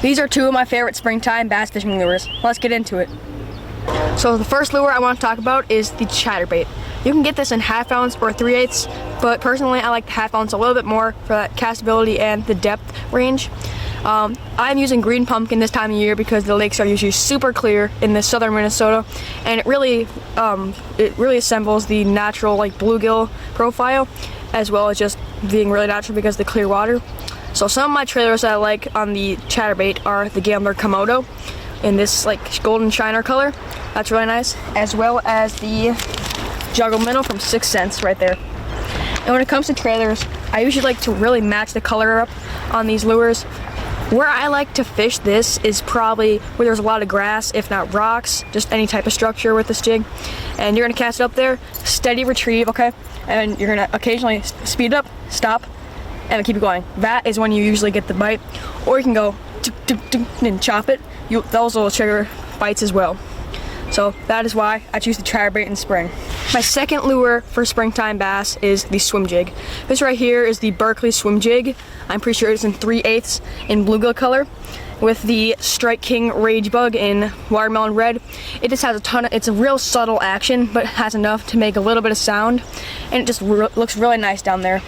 These are two of my favorite springtime bass fishing lures. Let's get into it. So the first lure I want to talk about is the chatterbait. You can get this in 1/2 ounce or 3/8, but personally I like the 1/2 ounce a little bit more for that castability and the depth range. I'm using green pumpkin this time of year because the lakes are usually super clear in the southern Minnesota, and it really assembles the natural like bluegill profile, as well as just being really natural because of the clear water. So some of my trailers that I like on the chatterbait are the Gambler Komodo in this like golden shiner color. That's really nice, as well as the Juggle Minnow from 6th Sense right there. And when it comes to trailers, I usually like to really match the color up on these lures. Where I like to fish this is probably where there's a lot of grass, if not rocks, just any type of structure with this jig. And you're gonna cast it up there, steady retrieve, okay? And you're gonna occasionally speed it up, stop, and keep it going. That is when you usually get the bite. Or you can go and chop it. Those will trigger bites as well. So that is why I choose the chatterbait in spring. My second lure for springtime bass is the swim jig. This right here is the Berkley swim jig. I'm pretty sure it's in 3/8 in bluegill color, with the Strike King Rage Bug in watermelon red. It just has it's a real subtle action, but has enough to make a little bit of sound, and it just looks really nice down there.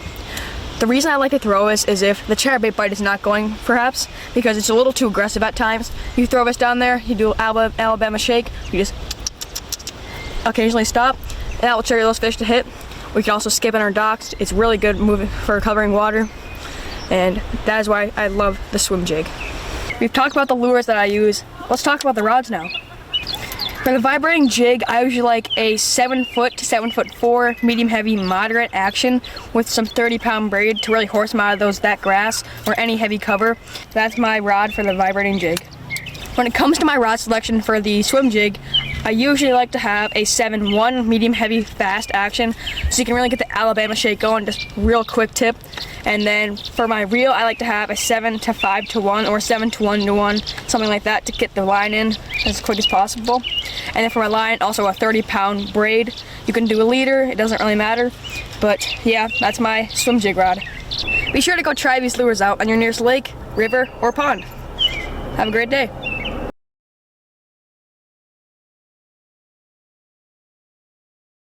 The reason I like to throw this is if the chatterbait bite is not going, perhaps, because it's a little too aggressive at times. You throw this down there, you do Alabama shake, you just occasionally stop, and that will trigger those fish to hit. We can also skip in our docks. It's really good moving for covering water, and that is why I love the swim jig. We've talked about the lures that I use. Let's talk about the rods now. For the vibrating jig, I usually like a 7-foot to 7'4" medium heavy moderate action with some 30-pound braid to really horse them out of that grass or any heavy cover. That's my rod for the vibrating jig. When it comes to my rod selection for the swim jig, I usually like to have a 7-1 medium heavy fast action, so you can really get the Alabama shake going, just real quick tip. And then for my reel, I like to have a 7 to 5 to 1 or 7 to 1 to 1, something like that, to get the line in as quick as possible. And then for my line, also a 30-pound braid. You can do a leader, it doesn't really matter. But yeah, that's my swim jig rod. Be sure to go try these lures out on your nearest lake, river, or pond. Have a great day.